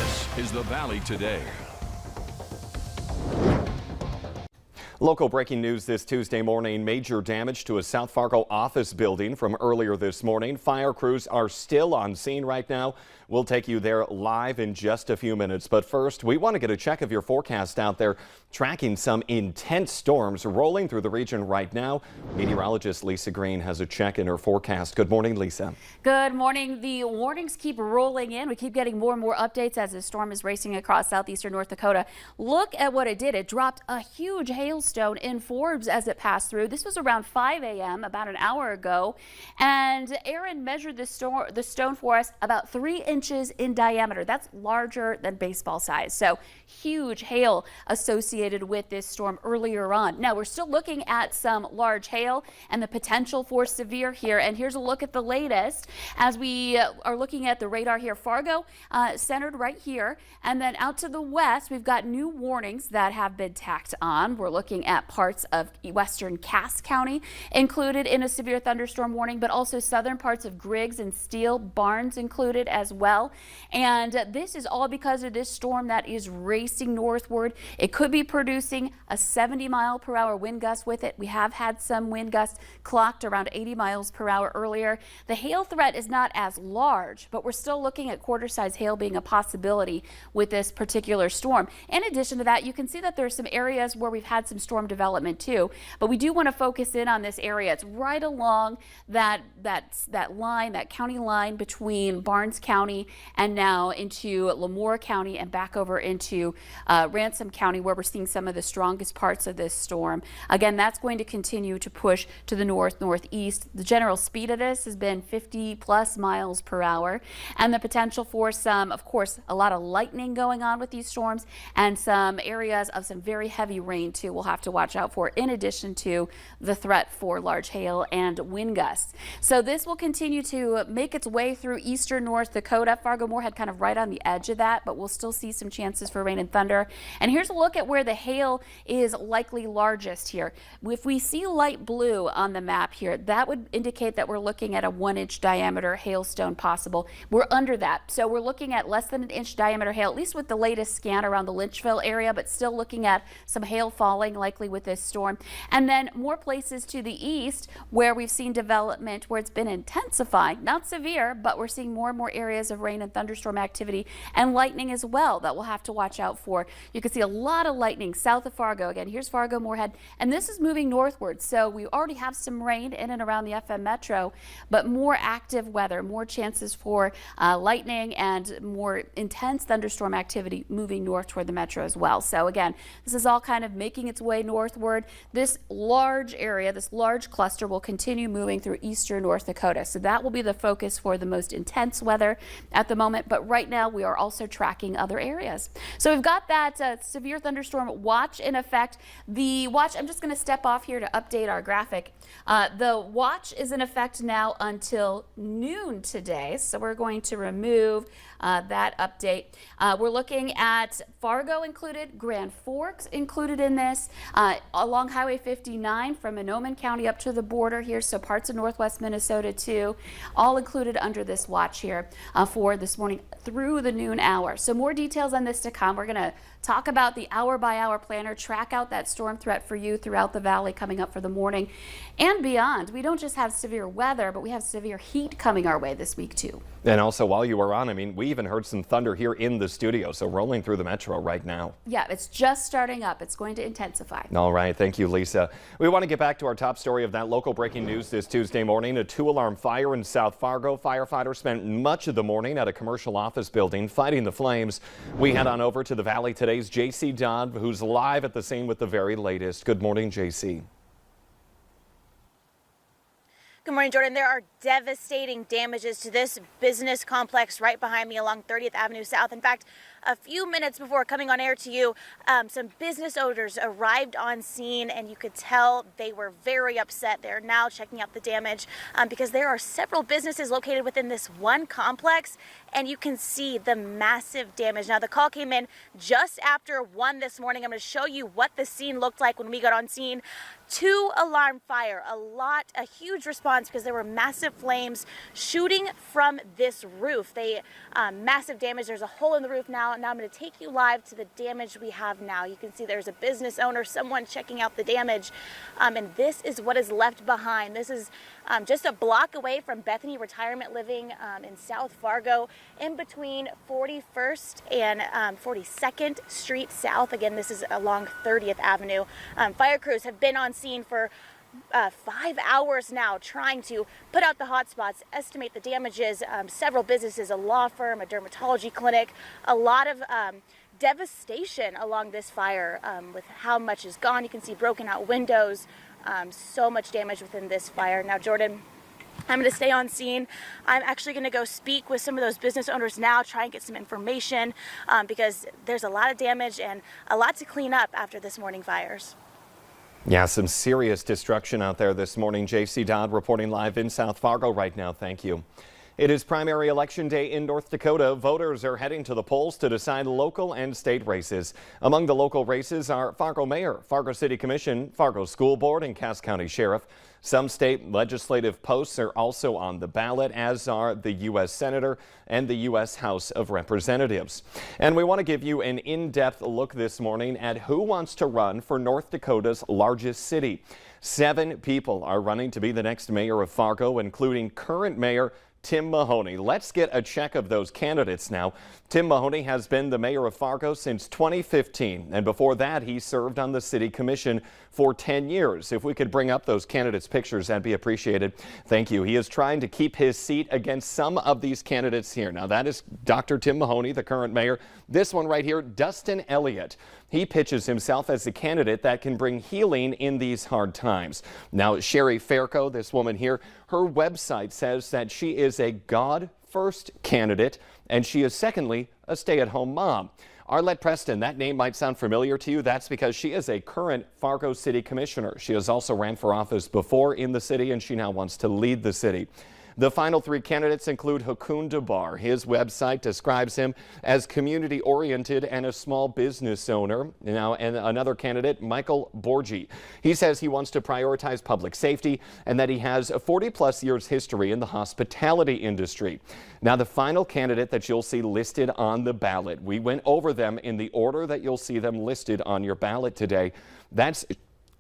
This is the Valley Today. Local breaking news this Tuesday morning. Major damage to a South Fargo office building from earlier this morning. Fire crews are still on scene right now. We'll take you there live in just a few minutes. But first, we want to get a check of your forecast out there. Tracking some intense storms rolling through the region right now. Meteorologist Lisa Green has a check in her forecast. Good morning, Lisa. Good morning. The warnings keep rolling in. We keep getting more and more updates as the storm is racing across southeastern North Dakota. Look at what it did. It dropped a huge hailstone in Forbes as it passed through. This was around 5 a.m. about an hour ago. And Aaron measured the stone for us about 3 inches in diameter. That's larger than baseball size. So huge hail associated with this storm earlier on. Now we're still looking at some large hail and the potential for severe here. And here's a look at the latest as we are looking at the radar here. Fargo centered right here, and then out to the west we've got new warnings that have been tacked on. We're looking at parts of western Cass County included in a severe thunderstorm warning, but also southern parts of Griggs and Steele, Barnes included as well. And this is all because of this storm that is racing northward. It could be producing a 70-mile-per-hour wind gust with it. We have had some wind gusts clocked around 80 miles per hour earlier. The hail threat is not as large, but we're still looking at quarter-size hail being a possibility with this particular storm. In addition to that, you can see that there's some areas where we've had some storm development too, but we do want to focus in on this area. It's right along that line, that county line between Barnes County and now into Lemoore County and back over into Ransom County, where we're seeing some of the strongest parts of this storm. Again, that's going to continue to push to the northeast. The general speed of this has been 50+ miles per hour, and the potential for some, of course, a lot of lightning going on with these storms and some areas of some very heavy rain too we'll have to watch out for, in addition to the threat for large hail and wind gusts. So this will continue to make its way through eastern North Dakota. Fargo-Moorhead kind of right on the edge of that, but we'll still see some chances for rain and thunder. And here's a look at where the hail is likely largest here. If we see light blue on the map here, that would indicate that we're looking at a 1-inch diameter hailstone possible. We're under that, so we're looking at less than an inch diameter hail, at least with the latest scan around the Lynchville area, but still looking at some hail falling likely with this storm. And then more places to the east where we've seen development where it's been intensifying, not severe, but we're seeing more and more areas of rain and thunderstorm activity and lightning as well that we'll have to watch out for. You can see a lot of lightning south of Fargo. Again, here's Fargo, Moorhead, and this is moving northward. So we already have some rain in and around the FM metro, but more active weather, more chances for lightning and more intense thunderstorm activity moving north toward the metro as well. So again, this is all kind of making its way northward. This large area, this large cluster will continue moving through eastern North Dakota. So that will be the focus for the most intense weather at the moment. But right now we are also tracking other areas. So we've got that severe thunderstorm watch in effect. The watch, I'm just going to step off here to update our graphic. The watch is in effect now until noon today. So we're going to remove that update. We're looking at Fargo included, Grand Forks included in this, along Highway 59 from Mahnomen County up to the border here, so parts of northwest Minnesota too, all included under this watch here for this morning through the noon hour. So more details on this to come. We're going to talk about the hour-by-hour planner, track out that storm threat for you throughout the valley coming up for the morning and beyond. We don't just have severe weather, but we have severe heat coming our way this week too. And also, while you were on, I mean, we even heard some thunder here in the studio, so rolling through the metro right now. Yeah, it's just starting up. It's going to intensify. All right. Thank you, Lisa. We want to get back to our top story of that local breaking news this Tuesday morning. A 2-alarm fire in South Fargo. Firefighters spent much of the morning at a commercial office building fighting the flames. We head on over to the Valley Today's JC Dodd, who's live at the scene with the very latest. Good morning, JC. Good morning, Jordan. There are devastating damages to this business complex right behind me along 30th Avenue South. In fact, a few minutes before coming on air to you, some business owners arrived on scene, and you could tell they were very upset. They're now checking out the damage because there are several businesses located within this one complex, and you can see the massive damage. Now, the call came in just after 1 this morning. I'm going to show you what the scene looked like when we got on scene. 2-alarm fire, a huge response because there were massive flames shooting from this roof. Massive damage. There's a hole in the roof now out. Now I'm going to take you live to the damage we have now. You can see there's a business owner, someone checking out the damage, and this is what is left behind. This is just a block away from Bethany Retirement Living in South Fargo, in between 41st and 42nd Street South. Again, this is along 30th Avenue. Fire crews have been on scene for 5 hours now, trying to put out the hot spots, estimate the damages. Several businesses, a law firm, a dermatology clinic, a lot of devastation along this fire with how much is gone. You can see broken out windows, so much damage within this fire. Now, Jordan, I'm going to stay on scene. I'm actually going to go speak with some of those business owners now, try and get some information because there's a lot of damage and a lot to clean up after this morning fires. Yeah, some serious destruction out there this morning. JC Dodd reporting live in South Fargo right now. Thank you. It is primary election day in North Dakota. Voters are heading to the polls to decide local and state races. Among the local races are Fargo Mayor, Fargo City Commission, Fargo School Board, and Cass County Sheriff. Some state legislative posts are also on the ballot, as are the U.S. Senator and the U.S. House of Representatives. And we want to give you an in-depth look this morning at who wants to run for North Dakota's largest city. 7 people are running to be the next mayor of Fargo, including current mayor Tim Mahoney. Let's get a check of those candidates now. Tim Mahoney has been the mayor of Fargo since 2015, and before that he served on the city commission for 10 years. If we could bring up those candidates' pictures, that'd be appreciated. Thank you. He is trying to keep his seat against some of these candidates here. Now, that is Dr. Tim Mahoney, the current mayor. This one right here, Dustin Elliott. He pitches himself as a candidate that can bring healing in these hard times. Now, Sherry Fargo, this woman here, her website says that she is a God-first candidate, and she is secondly a stay-at-home mom. Arlette Preston, that name might sound familiar to you. That's because she is a current Fargo City Commissioner. She has also ran for office before in the city, and she now wants to lead the city. The final 3 candidates include Hakun Debar. His website describes him as community-oriented and a small business owner. Now, and another candidate, Michael Borgi. He says he wants to prioritize public safety and that he has a 40-plus years history in the hospitality industry. Now, the final candidate that you'll see listed on the ballot, we went over them in the order that you'll see them listed on your ballot today. That's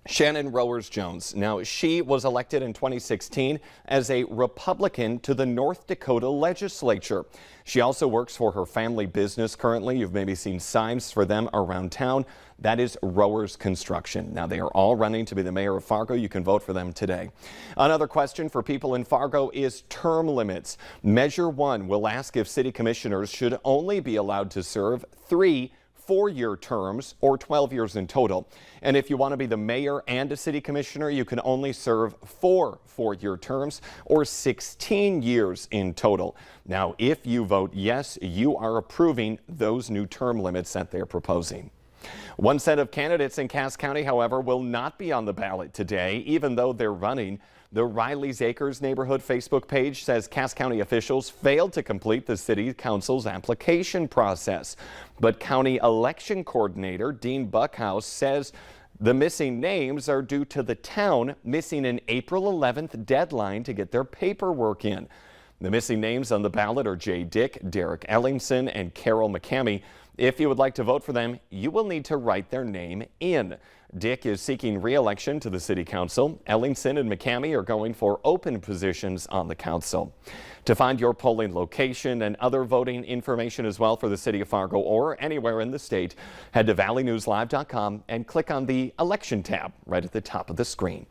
Shannon Rowers-Jones. Now, she was elected in 2016 as a Republican to the North Dakota legislature. She also works for her family business currently. You've maybe seen signs for them around town. That is Rowers Construction. Now, they are all running to be the mayor of Fargo. You can vote for them today. Another question for people in Fargo is term limits. Measure 1 will ask if city commissioners should only be allowed to serve 3 4-year terms or 12 years in total. And if you want to be the mayor and a city commissioner, you can only serve 4 4-year terms or 16 years in total. Now, if you vote yes, you are approving those new term limits that they're proposing. One set of candidates in Cass County, however, will not be on the ballot today, even though they're running. The Riley's Acres neighborhood Facebook page says Cass County officials failed to complete the city council's application process. But county election coordinator Dean Buckhouse says the missing names are due to the town missing an April 11th deadline to get their paperwork in. The missing names on the ballot are Jay Dick, Derek Ellingson, and Carol McCamey. If you would like to vote for them, you will need to write their name in. Dick is seeking re-election to the city council. Ellingson and McCamey are going for open positions on the council. To find your polling location and other voting information as well for the city of Fargo or anywhere in the state, head to valleynewslive.com and click on the election tab right at the top of the screen.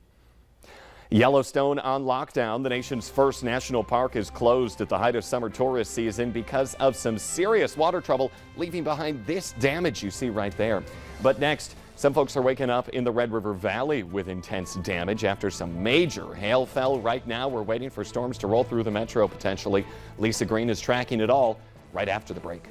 Yellowstone on lockdown. The nation's first national park is closed at the height of summer tourist season because of some serious water trouble, leaving behind this damage you see right there. But next, some folks are waking up in the Red River Valley with intense damage after some major hail fell. Right now, we're waiting for storms to roll through the metro potentially. Lisa Green is tracking it all right after the break.